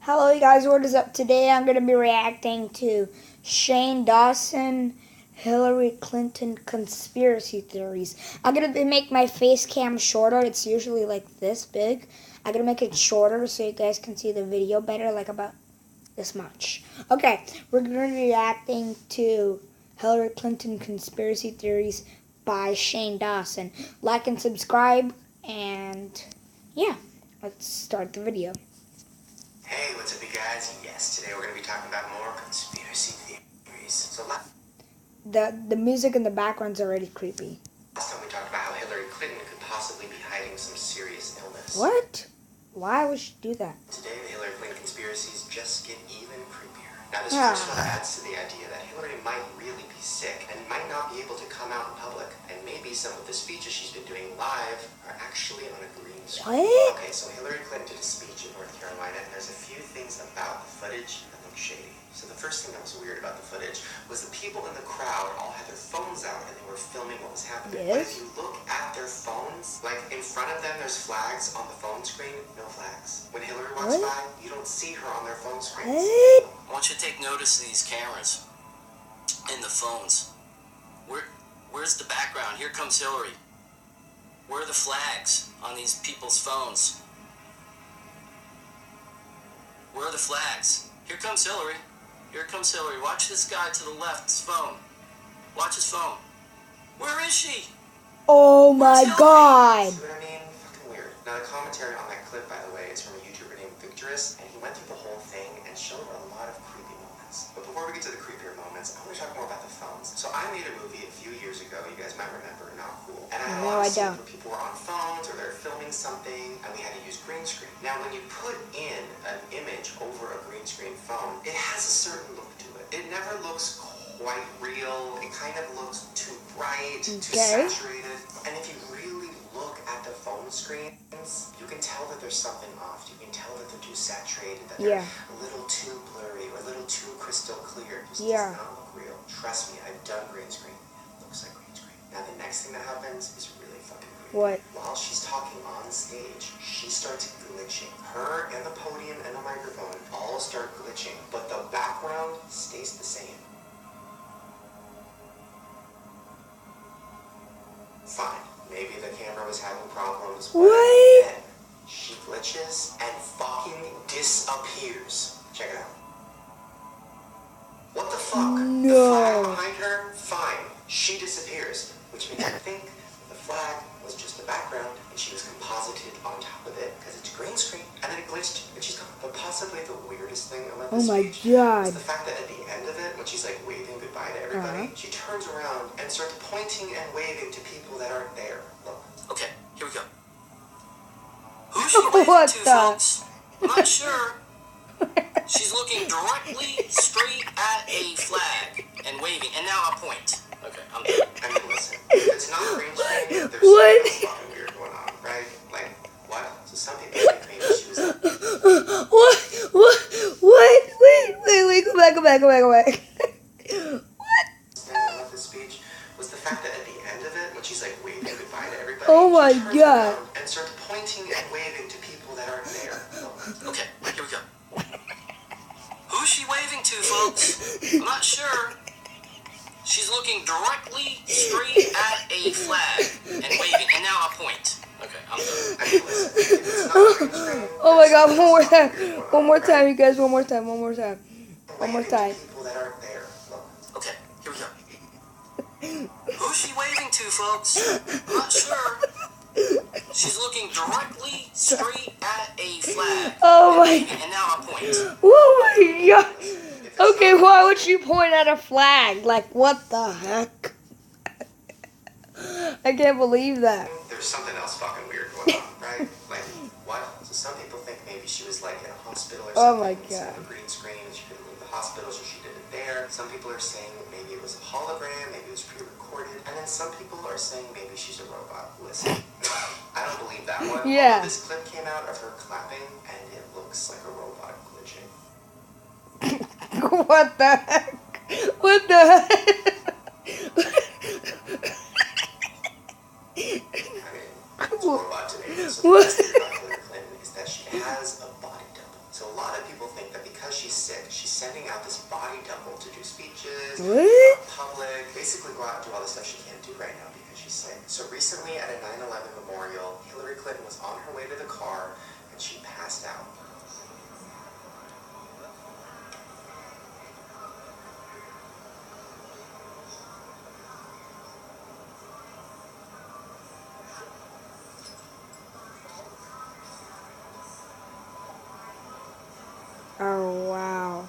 Hello, you guys. What is up? Today I'm going to be reacting to Dawson, Hillary Clinton conspiracy theories. I'm going to make my face cam shorter. It's usually like this big. I'm going to make it shorter so you guys can see the video better, like about this much. Okay, we're going to be reacting to Hillary Clinton conspiracy theories by Dawson. Like and subscribe, and yeah, let's start the video. Hey, what's up, you guys? Yes, today we're going to be talking about more conspiracy theories. So The music in the background's already creepy. last time we talked about how Hillary Clinton could possibly be hiding some serious illness. What? Why would she do that? Today, the Hillary Clinton conspiracies just get even creepier. Now, this first one adds to the idea that Hillary might really be sick and might not be able to come out in public, and maybe some of the speeches she's been doing live are actually on a green screen. What? Okay, so Hillary Clinton did a speech in North Carolina, and there's a few things about the footage that look shady. So the first thing that was weird about the footage was the people in the crowd all had their phones out and they were filming what was happening. But if you look at their phones, like in front of them there's flags on the phone screen, no flags. When Hillary walks by, you don't see her on their phone screens. What? I want you to take notice of these cameras in the phones. Where's the background? Here comes Hillary. Where are the flags on these people's phones? Where are the flags? Here comes Hillary. Here comes Hillary. Watch this guy to the left's phone. Watch his phone. Where is she? Oh my God. See what I mean? Fucking weird. Now the commentary on that clip, by the way, is from a YouTuber named Victorous, and he went through the whole thing and showed a lot of creepy moments. But before we get to the creepier moments, I want to talk more about the phones. So I made a movie a few years ago, you guys might remember, Not Cool. And I had a lot of scenes where people were on phones or they're filming something and we had to use green screen. Now when you put in an image over a green screen phone, it has a certain look to it. It never looks quite real. It kind of looks too bright, too saturated. And if you really look at the phone screens, you can tell that there's something off. You can tell that they're too saturated, that they're a little too blurry or a little too crystal clear. It just does not look real. Trust me, I've done green screen. It looks like green screen. Now the next thing that happens is really fucking creepy. What? While she's talking on stage, she starts glitching. Her and the podium and the microphone all start glitching, but the background stays the same. Fine, maybe the camera was having problems. What? Then she glitches and fucking disappears. Check it out. What the fuck? No. The flag behind her? Fine. She disappears, which makes me think the flag was just the background and she was composited on top of it because it's green screen, and then it glitched and she's gone. But possibly the weirdest thing about this speech is the fact that at the end of it, when she's like waving goodbye to everybody, she turns around and starts pointing and waving to people that aren't there. Look. Okay, here we go. Who's she waving to, folks? I'm not sure. She's looking directly straight at a flag and waving, and now I point. Okay, I'm done. I mean, listen, if it's not green screen, there's something fucking weird going on, right? Like, what? So some people think maybe she was like, Wait, go back. What? thing I love this speech was the fact that at the end of it, when she's like waving goodbye to everybody, Oh my she turns God. around and starts pointing and waving to people that aren't there. Look. Okay, here we go. Who's she waving to, folks? I'm not sure. She's looking directly straight at a flag and waving, and now I point. Okay, I'm done. I mean, listen, if it's not green screen, Oh my God, there's one more something time. weird going One on, more right? time, you guys. One more time. Waving to people that aren't there. Look. Okay, here we go. Who's she waving to, folks? I'm not sure. She's looking directly straight at a flag. Oh my. And now I point. Oh my God. Okay, why would she point at a flag? Like, what the heck? I can't believe that. There's something else fucking weird going on, right? Like, what? So some people think maybe she was like in a hospital or something. Oh my Instead God. of a green screen, she couldn't leave the hospital, so she did it there. Some people are saying maybe it was a hologram, maybe it was pre-recorded. And then some people are saying maybe she's a robot. Listen, I don't believe that one. Yeah. This clip came out of her clapping, and it looks like a robot glitching. What the heck? What the heck? I mean, it's a robot to me. So the best thing about Hillary Clinton is that she has a body double. So a lot of people think that because she's sick, she's sending out this body double to do speeches, What? in public, basically go out and do all the stuff she can't do right now because she's sick. So recently at a 9/11 memorial, Hillary Clinton was on her way to the car and she passed out. Oh, wow.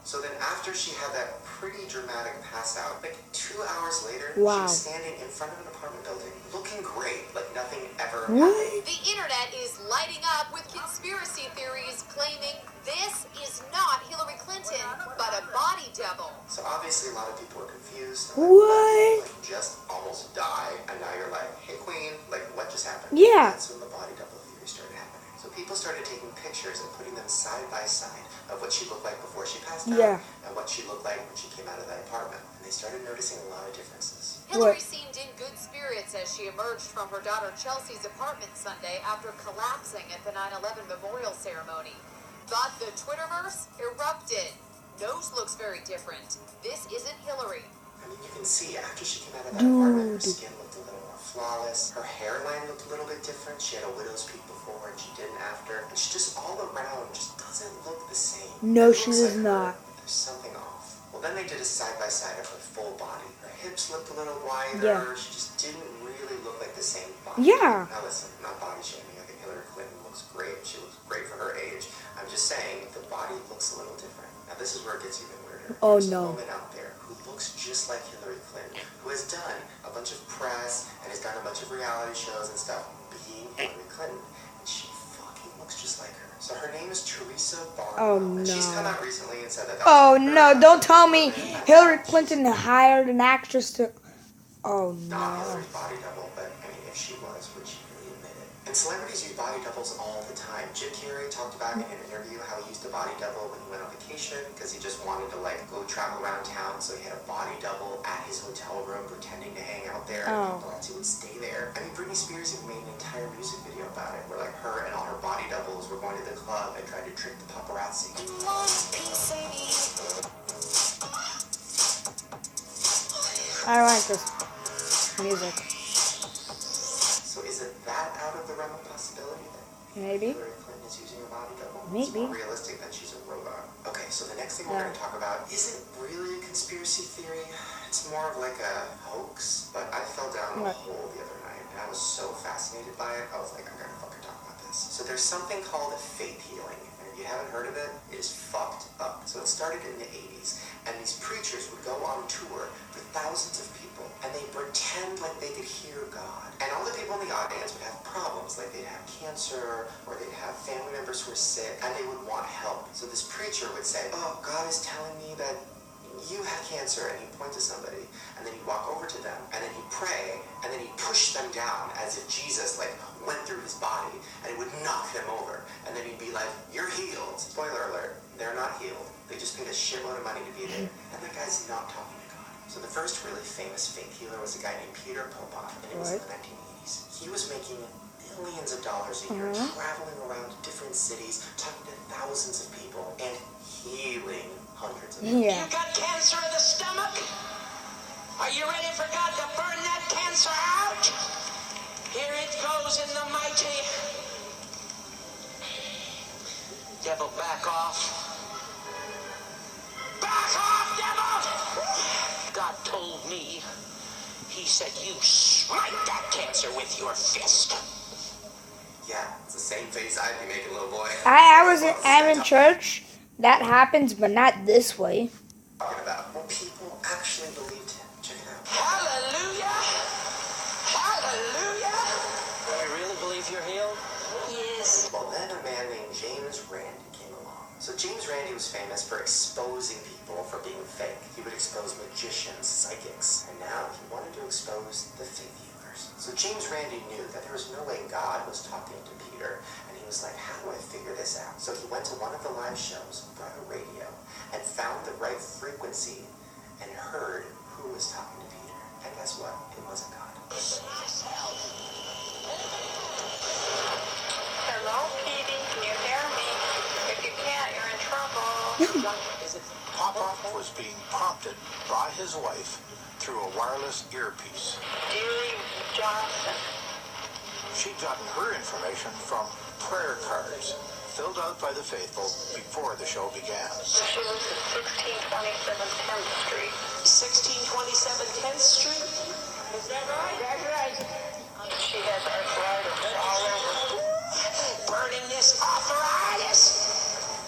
So then after she had that pretty dramatic pass out, like 2 hours later, she Wow. was standing in front of an apartment building, looking great, like nothing ever What? happened. The internet is lighting up with conspiracy theories claiming this is not Hillary Clinton, but a body double. So obviously a lot of people were confused. What? Like just almost die, and now you're like, hey queen, like what just happened? Yeah. That's when the body double theory started happening. So people started taking pictures and putting them side by side of what she looked like before she passed out Yeah. and what she looked like when she came out of that apartment. And they started noticing a lot of differences. Hillary What? seemed in good spirits as she emerged from her daughter Chelsea's apartment Sunday after collapsing at the 9/11 memorial ceremony. But the Twitterverse erupted. Nose looks very different. This isn't Hillary. I mean, you can see after she came out of that apartment, her Dude. skin looked a little more flawless. Her hairline looked a little bit different. She had a widow's peak before and she didn't after. And she just all around just doesn't look the same. No, It she looks does like not. There's something off. Well, then they did a side-by-side of her full body. Her hips looked a little wider. Yeah. She just didn't really look like the same body. Yeah. Now listen, I'm not body shaming. I think Hillary Clinton looks great. She looks great for her age. I'm just saying the body looks a little different. Now this is where it gets even weirder. Oh, There's no. a woman out there who looks just like Hillary Clinton, who has done a bunch of press and has done a bunch of reality shows and stuff being Hillary Clinton. And she fucking looks just like her. So her name is Teresa Barnwell. Oh, And she's no. come out recently and said that Oh, was her no. Don't tell me woman. Hillary Clinton hired an actress to... Oh, Not no. Hillary's body double, but I mean, if she was, would she really admit it? And celebrities use body doubles all the time. Jim Carrey talked about in an interview how he used a body double when he went on vacation because he just wanted to like go travel around town, so he had a body double at his hotel room pretending to hang out there. Oh. And paparazzi would stay there. I mean, Britney Spears even made an entire music video about it, where like her and all her body doubles were going to the club and tried to trick the paparazzi. I like this music. So is it that out of the realm of possibility that Maybe. Hillary Clinton is using a body double? It's Maybe. more realistic that she's a robot. Okay, so the next thing we're going to talk about isn't really a conspiracy theory. It's more of like a hoax. But I fell down a What? hole the other night, and I was so fascinated by it. I was like, I'm going to fucking talk about this. So there's something called faith healing. And if you haven't heard of it, it is fucked up. So it started in the 80s, and these preachers would go on tour for thousands of people, and they pretend like they could hear God. And all the people in the audience would have problems, like they'd have cancer, or they'd have family members who were sick, and they would want help. So this preacher would say, oh, God is telling me that you have cancer, and he'd point to somebody, and then he'd walk over to them, and then he'd pray, and then he'd push them down as if Jesus, like, went through his body, and it would knock them over, and then he'd be like, you're healed. Spoiler alert, they're not healed. They just paid a shitload of money to be there, and that guy's not talking to God. So the first really famous faith healer was a guy named Peter Popoff, and it was in the 1980s. He was making millions of dollars a year, traveling around different cities, talking to thousands of people, and healing hundreds of people. Yeah. You got cancer of the stomach? Are you ready for God to burn that cancer out? Here it goes in the mighty. Devil, back off. Back off, devil! God told me. He said you smite that cancer with your fist. Yeah, it's the same face I'd be making, little boy. I'm in church. That happens, but not this way. Talking about. Well, people actually believed him. Check it out. Hallelujah! Hallelujah! Do you really believe you're healed? Yes. Well, then a man named James Randi came along. So James Randi was famous for exposing people for being fake. He would expose magicians, psychics, and now he wanted to expose the faith healers. So James Randi knew that there was no way God was talking to Peter, and he was like, how do I figure this out? So he went to one of the live shows, brought a radio, and found the right frequency, and heard who was talking to Peter. And guess what? It wasn't God. Hello, Petey. Can you hear me? If you Papa was being prompted by his wife through a wireless earpiece. Dear Dawson, She'd gotten her information from prayer cards filled out by the faithful before the show began. she lives at 1627 10th Street. 1627 10th Street? Is that right? That's right. She has arthritis all over. Burning this arthritis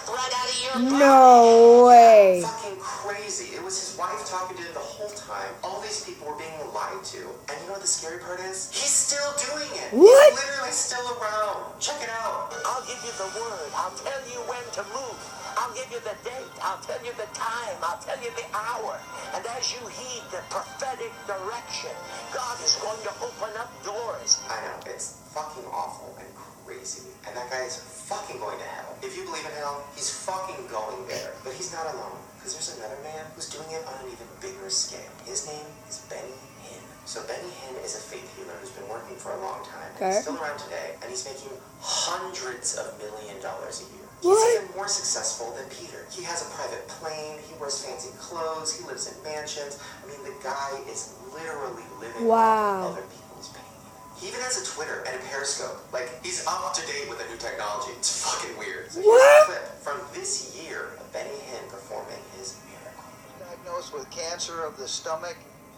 right out of your No way. Fucking crazy. It was his wife talking to him the whole time. All these people were being lied to. And you know what the scary part is? He's still doing it. What? He's literally still around. Check it out. I'll give you the word. I'll tell you when to move. I'll give you the date. I'll tell you the time. I'll tell you the hour. And as you heed the prophetic direction, God is going to open up doors. I know. It's fucking awful and crazy. And that guy is fucking going to hell. If you believe in hell, he's fucking going there. But he's not alone. Because there's another man who's doing it on an even bigger scale. His name is Benny Hinn. So Benny Hinn is a faith healer who's been working for a long time. Okay. He's still around today, and he's making hundreds of $1 million a year. What? He's even more successful than Peter. He has a private plane, he wears fancy clothes, he lives in mansions. I mean, the guy is literally living Wow. off of other people's pain. He even has a Twitter and a Periscope. Like, he's up to date with the new technology. It's fucking weird. So here's What? a clip from this year of Benny Hinn performing his miracle. Diagnosed with cancer of the stomach.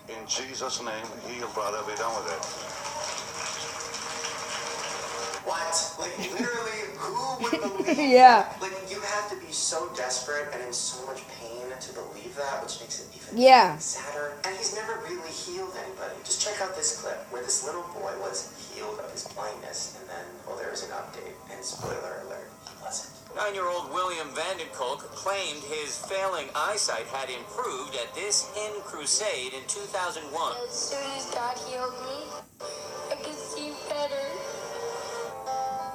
In Jesus' name, heal, brother. Be done with it. What? Like, literally, who would believe Yeah. that? Like, you have to be so desperate and in so much pain to believe that, which makes it even Yeah. sadder. And he's never really healed anybody. Just check out this clip where this little boy was healed of his blindness, and then, well, there was an update, and spoiler alert, he wasn't. 9-year-old William Vandenkolk claimed his failing eyesight had improved at this Hinn crusade in 2001. As soon as God healed me, I could see better.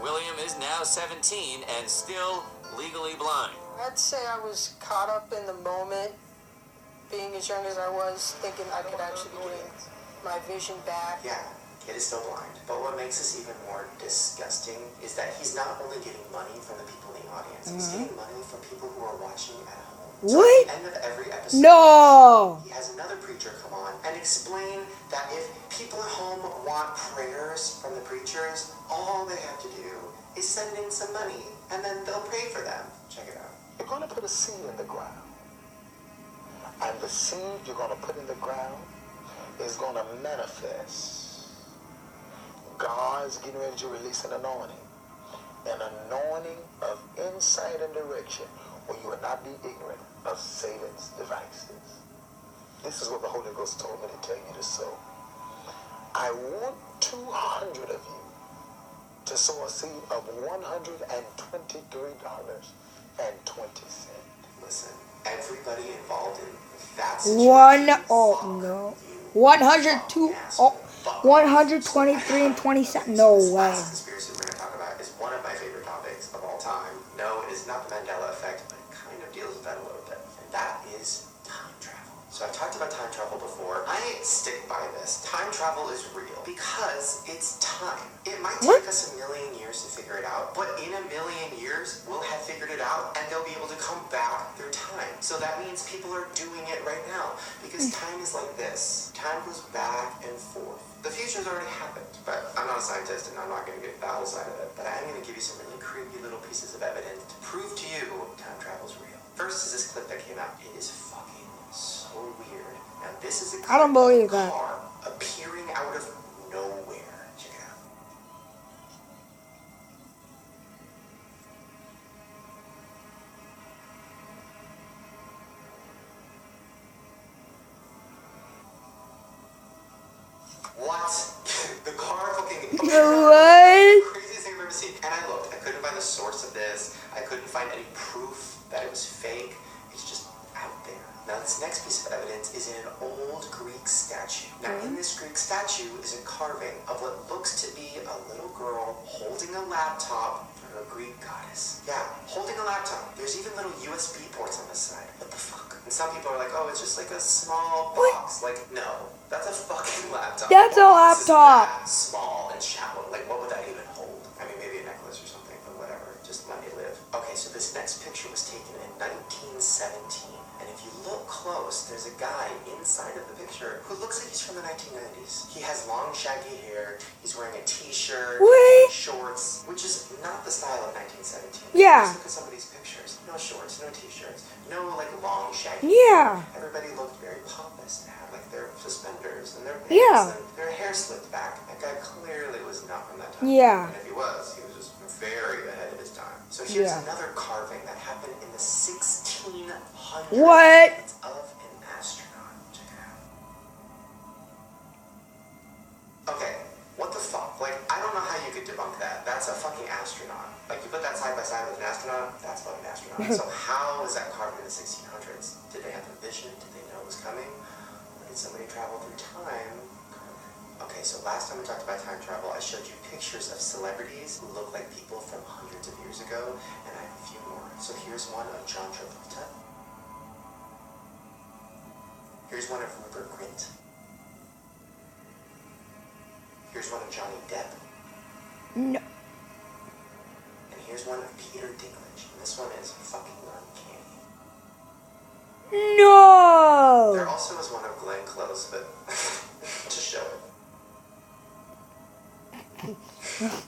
William is now 17 and still legally blind. I'd say I was caught up in the moment, being as young as I was, thinking I could actually be getting my vision back. Yeah, kid is still blind. But what makes this even more disgusting is that he's not only getting money from the people in the audience, he's getting money from people who are watching at home. So What? at the end of every episode, No. he has another preacher come on and explain that if people at home want prayers from the preachers, all they have to do is send in some money, and then they'll pray for them. Check it out. You're going to put a seed in the ground. And the seed you're going to put in the ground is going to manifest. God's getting ready to release an anointing. An anointing of insight and direction where you will not be ignorant of Satan's devices. This is what the Holy Ghost told me to tell you to sow. I want 200 of you to sow a seed of $123.20. Listen, everybody involved in that One. situation, Oh fuck no. you. 102. Asshole. Oh. Fuck 123 and 27. No This way. last conspiracy we're going to talk about is one of my favorite topics of all time. No, it is not the Mandela effect, but it kind of deals with that a little bit. And that is time travel. So I've talked about time travel before. I stick by this. Time travel is real because it's time. It might take us a million years to figure it out, but in a million years, we'll have figured it out and they'll be able to come back through time. So that means people are doing it right now because time is like this. Time goes back and forth. The future's already happened, but I'm not a scientist and I'm not going to get the whole side of it. But I'm going to give you some really creepy little pieces of evidence to prove to you time travel's real. First is this clip that came out. It is fucking so weird. Now this is a clip I don't believe of a that. car appearing out of nowhere. Check it out. What? The car fucking... What? Craziest thing I've ever seen. And I looked. I couldn't find the source of this. I couldn't find any proof that it was fake. It's just out there. Now this next piece of evidence is in an old Greek statue. Now in this Greek statue is a carving of what looks to be a little girl holding a laptop for a Greek goddess. Yeah, holding a laptop. There's even little USB ports on the side. What the fuck? And some people are like, oh, it's just like a small box. Like, no, that's a fucking laptop. That's a What box is laptop. that small and shallow. Like, what would that even hold? I mean, maybe a necklace or something, but whatever. Just let me live. Okay, so this This next picture was taken in 1917. And if you look close, there's a guy inside of the picture who looks like he's from the 1990s. He has long, shaggy hair. He's wearing a t-shirt, shorts, which is not the style of 1917. Yeah. Just look at some of these pictures. No shorts, no t-shirts, no like long, shaggy Yeah. hair. Everybody looked very pompous. They had like their suspenders and their pants and their hair slicked back. That guy clearly was not from that time. Yeah. And if he was just very ahead of his time. So here's another carving that happened in the 1600s. What? It's of an astronaut. Check it out. Okay, what the fuck? Like, I don't know how you could debunk that. That's a fucking astronaut. Like, you put that side by side with an astronaut, that's a fucking astronaut. So how is that carved in the 1600s? Did they have a vision? Did they know it was coming? Or did somebody travel through time? Okay, so last time we talked about time travel, I showed you pictures of celebrities who look like people from hundreds of years ago, and I have a few more. So here's one of John Travolta. Here's one of Rupert Grint. Here's one of Johnny Depp. No. And here's one of Peter Dinklage. And this one is fucking uncanny. No. There also is one of Glenn Close, but to show it.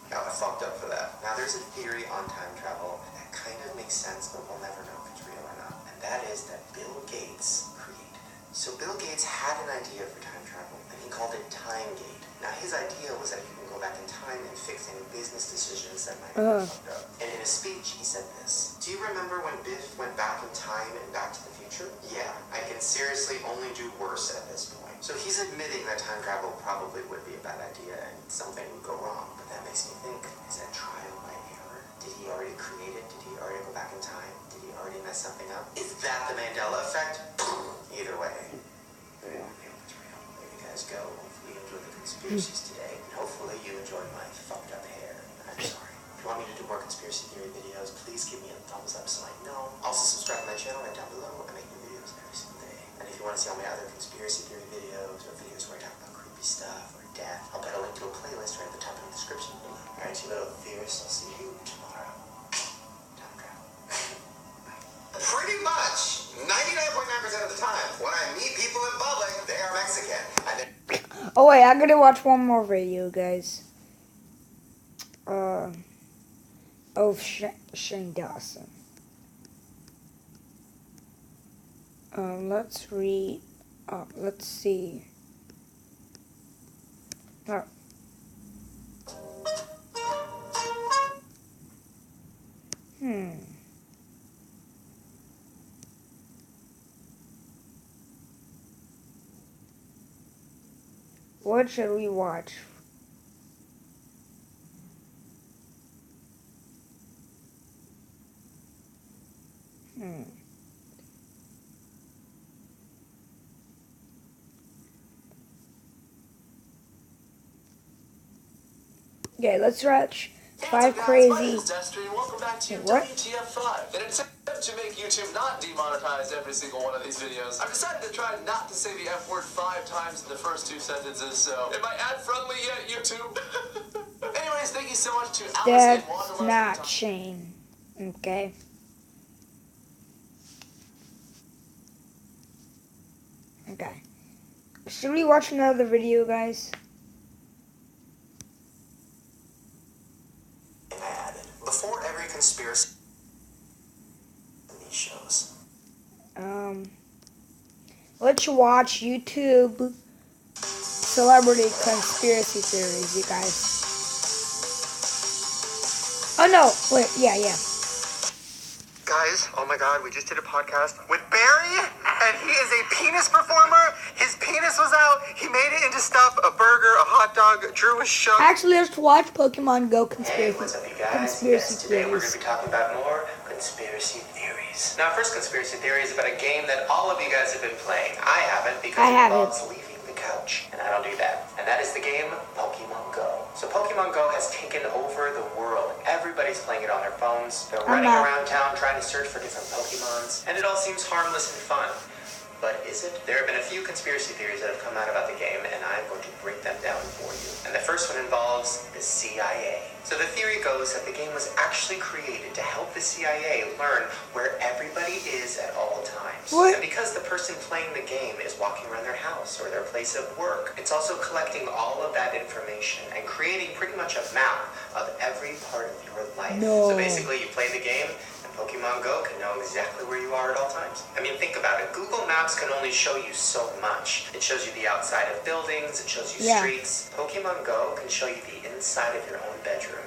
Got fucked up for that. Now there's a theory on time travel that kind of makes sense, but we'll never know if it's real or not. And that is that Bill Gates created it. So Bill Gates had an idea for time travel, and he called it Time Gate. Now his idea was that you can go back in time and fix any business decisions that might have been fucked up. And in a speech, he said this. Do you remember when Biff went back in time and Back to the Future? Yeah, I can seriously only do worse at this point. So he's admitting that time travel probably would be a bad idea and something would go wrong. But that makes me think, is that trial by error? Did he already create it? Did he already go back in time? Did he already mess something up? Is that the Mandela effect? Either way, I hope it's real. There you guys go. Hopefully you enjoyed the conspiracies today. And hopefully you enjoyed my fucked up hair. I'm sorry. If you want me to do more conspiracy theory videos, please give me a thumbs up so I know. Also subscribe to my channel right down below. I make new videos every single day. And if you want to see all my other conspiracy theory videos or videos where I talk about creepy stuff or death, I'll put a link to a playlist right at the top of the description below. Alright, you little fierce. I'll see you tomorrow. Time travel. Pretty much 99.9% of the time, when I meet people in public, they are Mexican. Oh wait, I'm gonna watch one more video, guys. Of Shane Dawson. Let's read. Let's see. Oh. What should we watch? Okay, let's watch 5 crazy. My name is Destry, and welcome back to What? WTF5. In an attempt to make YouTube not demonetize every single one of these videos, I've decided to try not to say the F word 5 times in the first 2 sentences, so am I ad-friendly yet, YouTube? Anyways, thank you so much to Alice and That's Wanderlust. not Shane. Okay. Okay. Should we watch another video, guys? Before every conspiracy in these shows. Let's watch YouTube celebrity conspiracy theories, you guys. Oh no, wait, yeah. Guys, oh my god, we just did a podcast with Barry, and he is a penis performer. His penis was out. He made it into stuff, a burger, a hot dog. Drew was shook. Actually, let's watch Pokemon Go conspiracy, Hey, what's up, you guys? conspiracy Today we're going theories. to be talking about more conspiracy theories. Now, first conspiracy theory is about a game that all of you guys have been playing. I haven't because it involves leaving the couch, and I don't do that. And that is the game Pokemon Go. So Pokemon Go has taken over the world. Everybody's playing it on their phones. They're running around town trying to search for different Pokemons, and it all seems harmless and fun. But is it? There have been a few conspiracy theories that have come out about the game, and I'm going to break them down for you. And the first one involves the CIA. So the theory goes that the game was actually created to help the CIA learn where everybody is at all times. What? And because the person playing the game is walking around their house or their place of work, it's also collecting all of that information and creating pretty much a map of every part of your life. No. So basically, you play the game, Pokemon Go can know exactly where you are at all times. I mean, think about it. Google Maps can only show you so much. It shows you the outside of buildings, it shows you streets. Pokemon Go can show you the inside of your own bedroom.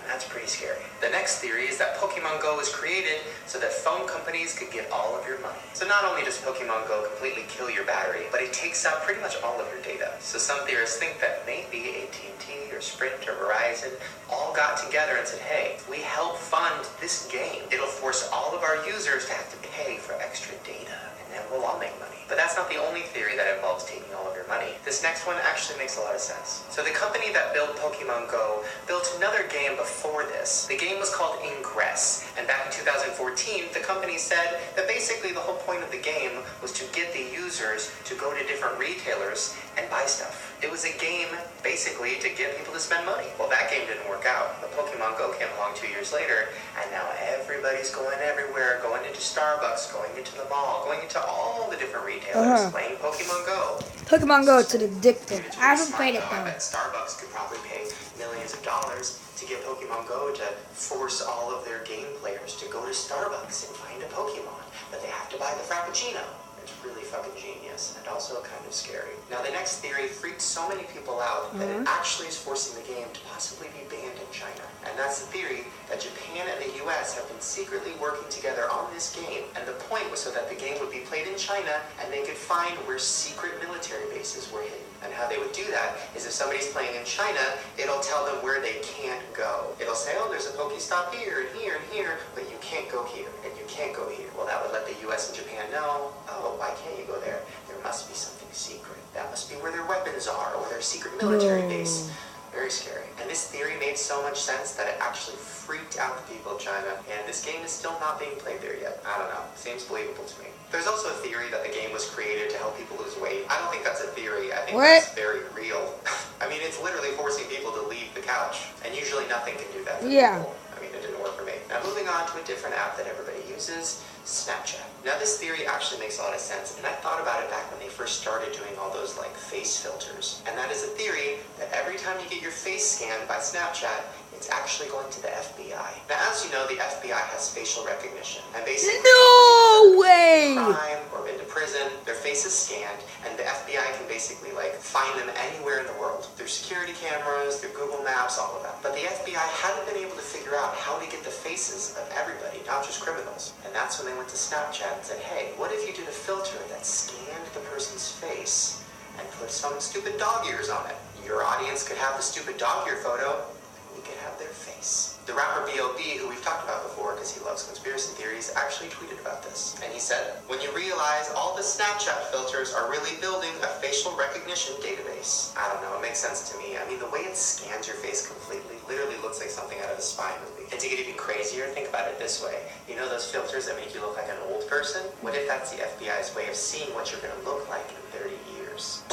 And that's pretty scary. The next theory is that Pokemon Go was created so that phone companies could get all of your money. So not only does Pokemon Go completely kill your battery, but it takes out pretty much all of your data. So some theorists think that maybe AT&T or Sprint or Verizon all got together and said, hey, if we help fund this game, it'll force all of our users to have to pay for extra data, and then we'll all make money. But that's not the only theory that involves taking all of your money. This next one actually makes a lot of sense. So the company that built Pokemon Go built another game before this. The game was called Ingress, and back in 2014, the company said that basically the whole point of the game was to get the users to go to different retailers and buy stuff. It was a game, basically, to get people to spend money. Well, that game didn't work out, but Pokemon Go came along 2 years later, and now everybody's going everywhere, going into Starbucks, going into the mall, going into all the different retailers, playing Pokemon Go. Pokemon Go, it's addictive. I haven't played it I though. bet Starbucks could probably pay millions of dollars to get Pokemon Go to force all of their game players to go to Starbucks and find a Pokemon, but they have to buy the Frappuccino. It's really fucking genius and also kind of scary. Now, the next theory freaked so many people out that it actually is forcing the game to possibly be banned in China. And that's the theory that Japan and the US have been secretly working together on this game, and the point was so that the game would be played in China and they could find where secret military bases were hidden. And how they would do that is if somebody's playing in China, it'll tell them where they can't go. It'll say, oh, there's a Pokestop here and here and here, but you can't go here and you can't go here. Well, that would let the US and Japan know, oh, why can't you go there? There must be something secret. That must be where their weapons are or their secret military base. Very scary. And this theory made so much sense that it actually freaked out the people of China, and this game is still not being played there yet. I don't know. Seems believable to me. There's also a theory that the game was created to help people lose weight. I don't think that's a theory. I think that's very real. I mean, it's literally forcing people to leave the couch, and usually nothing can do that for people. I mean, it didn't work for me. Now, moving on to a different app that everybody uses, Snapchat. Now, this theory actually makes a lot of sense, and I thought about it back when they first started doing all those, like, face filters. And that is a theory that every time you get your face scanned by Snapchat, it's actually going to the FBI. Now, as you know, the FBI has facial recognition, and basically, no way! Crime or been to prison, their face is scanned, and the FBI can basically, like, find them anywhere in the world through security cameras, through Google Maps, all of that. But the FBI hadn't been able to figure out how to get the faces of everybody, not just criminals. And that's when they went to Snapchat and said, hey, what if you did a filter that scanned the person's face and put some stupid dog ears on it? Your audience could have the stupid dog ear photo, and you could have their face. The rapper B.O.B., who we've talked about before because he loves conspiracy theories, actually tweeted about this. And he said, when you realize all the Snapchat filters are really building a facial recognition database. I don't know, it makes sense to me. I mean, the way it scans your face completely literally looks like something out of a spy movie. And to get even crazier, think about it this way. You know those filters that make you look like an old person? What if that's the FBI's way of seeing what you're going to look like in 30 years?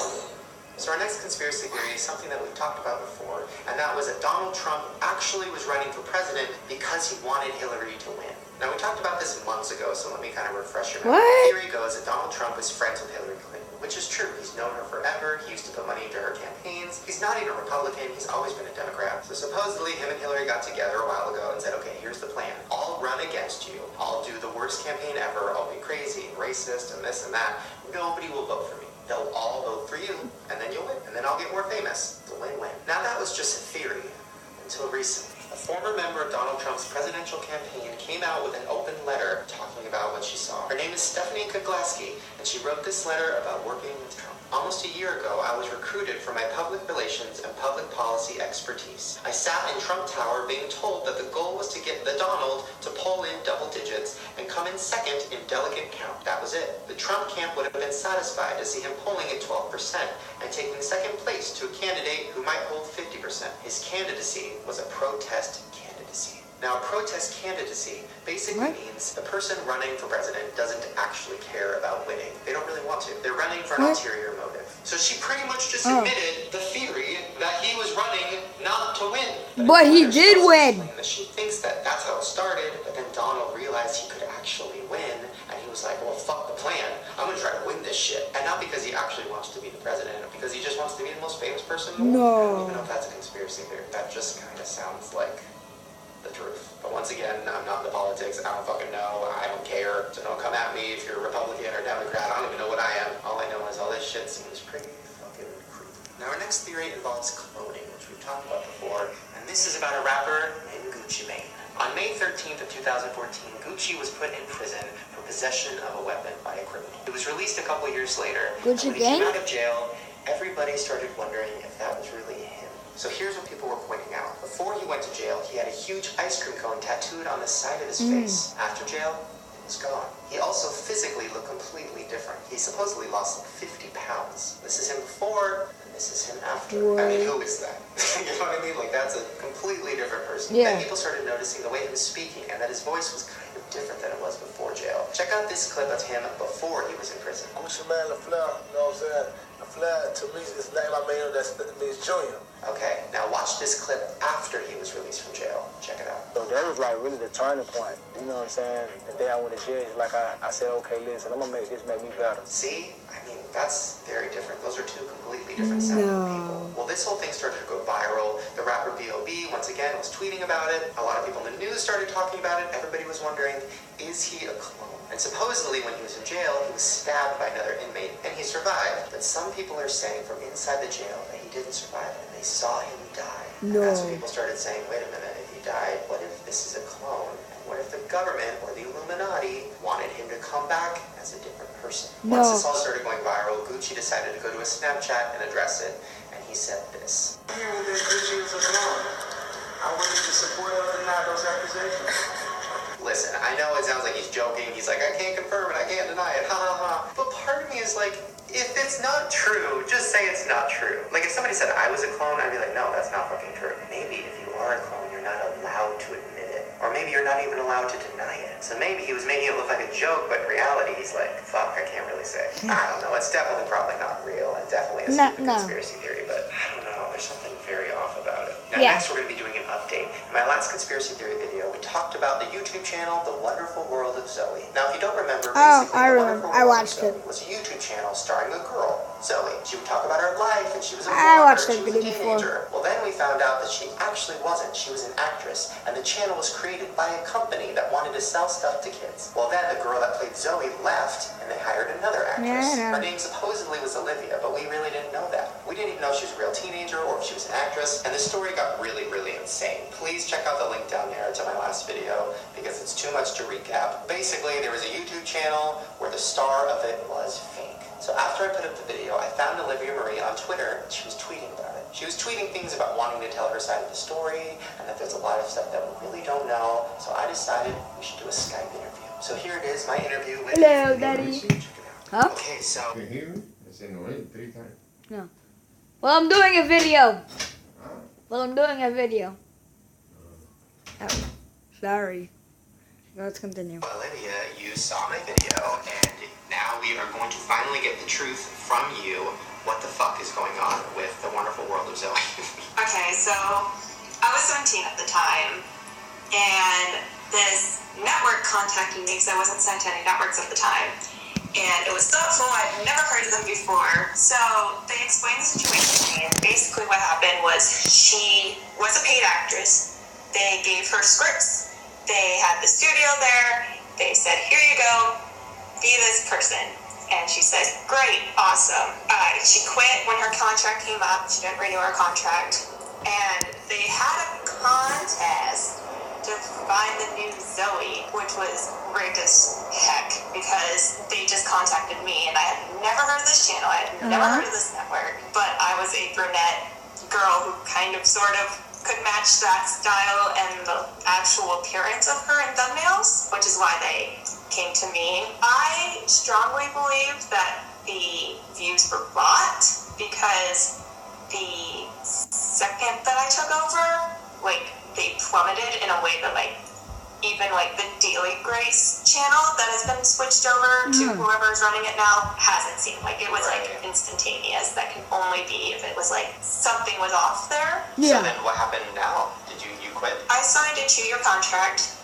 So our next conspiracy theory is something that we've talked about before, and that was that Donald Trump actually was running for president because he wanted Hillary to win. Now, we talked about this months ago, so let me kind of refresh your memory. The theory goes that Donald Trump is friends with Hillary Clinton, which is true. He's known her forever. He used to put money into her campaigns. He's not even a Republican. He's always been a Democrat. So supposedly, him and Hillary got together a while ago and said, okay, here's the plan. I'll run against you. I'll do the worst campaign ever. I'll be crazy and racist and this and that. Nobody will vote for me. They'll all vote for you, and then you'll win. And then I'll get more famous. It's a win-win. Now, that was just a theory until recently. A former member of Donald Trump's presidential campaign came out with an open letter talking about what she saw. Her name is Stephanie Kuglaski, and she wrote this letter about working with Trump. Almost a year ago, I was recruited for my public relations and public policy expertise. I sat in Trump Tower being told that the goal was to get the Donald to poll in double digits and come in second in delegate count. That was it. The Trump camp would have been satisfied to see him polling at 12% and taking second place to a candidate who might hold 50%. His candidacy was a protest candidacy. Now, a protest candidacy basically means the person running for president doesn't actually care about winning. They don't really want to. They're running for an ulterior motive. So she pretty much just admitted the theory that he was running not to win. But he did win. She thinks that that's how it started, but then Donald realized he could actually win, and he was like, well, fuck the plan. I'm gonna try to win this shit. And not because he actually wants to be the president, because he just wants to be the most famous person in the world. I don't even know if that's a conspiracy theory. That just kind of sounds like the truth. But once again, I'm not into politics. I don't fucking know. I don't care. So don't come at me if you're a Republican or Democrat. I don't even know what I am. All I know is all this shit seems pretty fucking creepy. Now, our next theory involves cloning, which we've talked about before. And this is about a rapper named Gucci Mane. On May 13th of 2014, Gucci was put in prison for possession of a weapon by a criminal. He was released a couple years later. Gucci and when he came out of jail, everybody started wondering if that was really him. So here's what people were pointing out. Before he went to jail, he had a huge ice cream cone tattooed on the side of his face. After jail, it was gone. He also physically looked completely different. He supposedly lost like 50 pounds. This is him before, and this is him after. I mean, who is that? You know what I mean? Like, that's a completely different person. Yeah. Then people started noticing the way he was speaking, and that his voice was kind of different than it was before jail. Check out this clip of him before he was in prison. Gucci Mane LaFleur, you know what I'm saying? LaFleur, to me, is the name I made him, that means junior. Okay, now watch this clip after he was released from jail. Check it out. So that was like really the turning point. You know what I'm saying? The day I went to jail, it's like I said, okay, listen, I'm gonna make this make me better. See? I mean, that's very different. Those are two completely different sounding people. Well, this whole thing started to go viral. The rapper B.O.B. once again was tweeting about it. A lot of people in the news started talking about it. Everybody was wondering, is he a clone? And supposedly when he was in jail, he was stabbed by another inmate and he survived. But some people are saying from inside the jail that he didn't survive it and they saw him die. No. And that's when people started saying, wait a minute, if he died, what if this is a clone? And what if the government or the Illuminati wanted him to come back as a different person? No. Once this all started going viral, Gucci decided to go to his Snapchat and address it. And he said this. I hear that Gucci is a clone. I wouldn't be supportive or deny those accusations. Listen, I know it sounds like he's joking. He's like, I can't confirm it, I can't deny it, ha ha ha. But part of me is like, if it's not true, just say it's not true. Like if somebody said I was a clone, I'd be like, no, that's not fucking true. Maybe if you are a clone, you're not allowed to admit it. Or maybe you're not even allowed to deny it. So maybe he was making it look like a joke, but in reality, he's like, fuck, I can't really say. I don't know, it's definitely probably not real, and definitely a stupid conspiracy theory, but I don't know, there's something very off about it. Now next we're going to be doing an update. In my last conspiracy theory video, we talked about the YouTube channel, The Wonderful World of Zoe. Now if you don't remember, basically, I The remember. Wonderful I World of watched Zoe it. was a YouTube channel starring a girl, Zoe. She would talk about her life, and she was a I blogger, watched that she was a video before. teenager. Well, then we found out that she actually wasn't. She was an actress, and the channel was created by a company that wanted to sell stuff to kids. Well, then the girl that played Zoe left, and they hired another actress. Yeah, I know. Her name supposedly was Olivia, but we really didn't know that. We didn't even know if she was a real teenager or if she was an actress, and the story got really, really insane. Please check out the link down there to my last video, because it's too much to recap. Basically, there was a YouTube channel where the star of it was fake. So after I put up the video, I found Olivia Marie on Twitter, and she was tweeting about it. She was tweeting things about wanting to tell her side of the story, and that there's a lot of stuff that we really don't know, so I decided we should do a Skype interview. So here it is, my interview with Hello, Daddy. Check it out. Huh? Okay, so... Can you hear me? I said no, 3 times. No. Well, I'm doing a video. Well, I'm doing a video. Oh, sorry. Let's continue. Olivia, you saw my video, and now we are going to finally get the truth from you. What the fuck is going on with The Wonderful World of Zoe? Okay, so I was 17 at the time, and this network contacted me because I wasn't signed to any networks at the time. And it was so cool, I'd never heard of them before. So they explained the situation to me, and basically what happened was she was a paid actress. They gave her scripts. They had the studio there. They said, here you go, be this person. And she said, great, awesome. She quit when her contract came up. She didn't renew her contract. And they had a contest to find the new Zoe, which was rigged as heck because they just contacted me and I had never heard of this channel. I had never heard of this network, but I was a brunette girl who kind of sort of could match that style and the actual appearance of her in thumbnails, which is why they came to me. I strongly believe that the views were bought because the second that I took over, like they plummeted in a way that like even like the Daily Grace channel that has been switched over to whoever's running it now hasn't seen. Like it was like instantaneous. That can only be if it was like something was off there. So then what happened now? Did you quit? I signed a 2-year contract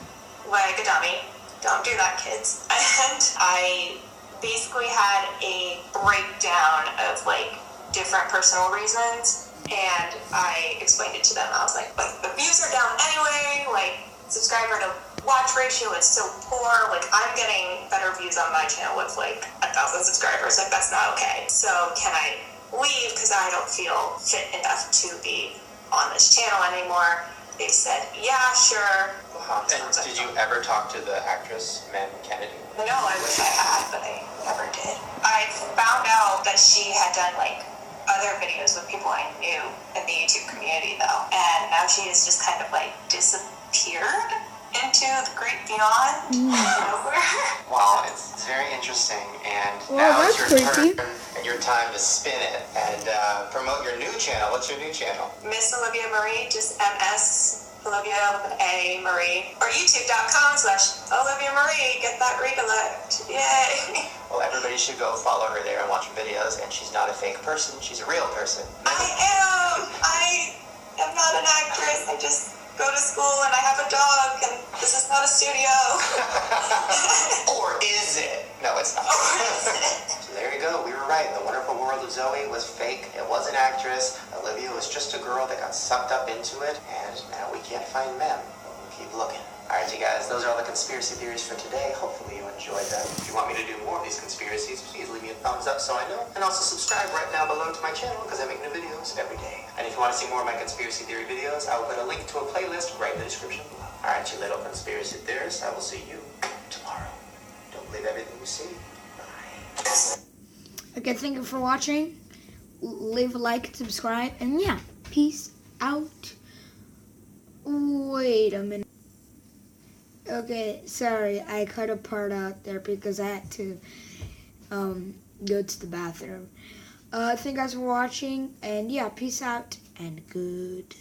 like a dummy. Don't do that, kids. And I basically had a breakdown of like different personal reasons, and I explained it to them. I was like the views are down anyway, like subscriber to watch ratio is so poor, like I'm getting better views on my channel with like 1,000 subscribers, like that's not okay. So can I leave because I don't feel fit enough to be on this channel anymore? They said, yeah, sure. Wow. And did you ever talk to the actress, Ma'am Kennedy? No, I wish I had, but I never did. I found out that she had done like other videos with people I knew in the YouTube community though, and now she has just kind of like disappeared into the great beyond nowhere. Wow, it's very interesting, and Well, now it's that's your creepy. turn and your time to spin it and promote your new channel. What's your new channel? Miss Olivia Marie, just MS Olivia with A Marie, or youtube.com/Olivia Marie. Get that recollect. Yay. Well, everybody should go follow her there and watch her videos, and she's not a fake person, she's a real person. I am not an actress. I just go to school and I have a dog, and this is not a studio. Or is it? No, it's not. So there you go. We were right. The Wonderful World of Zoe was fake. It was an actress. Olivia was just a girl that got sucked up into it, and now we can't find Mem. We'll keep looking. All right, you guys, those are all the conspiracy theories for today. Hopefully you enjoyed them. If you want me to do more of these conspiracies, please leave me a thumbs up so I know. And also subscribe right now below to my channel because I make new videos every day. And if you want to see more of my conspiracy theory videos, I will put a link to a playlist right in the description below. All right, you little conspiracy theorists, I will see you tomorrow. Don't believe everything you see. Bye. Okay, thank you for watching. Leave a like, subscribe, and yeah, peace out. Wait a minute. Okay, sorry, I cut a part out there because I had to go to the bathroom. Thank you guys for watching, and yeah, peace out and good.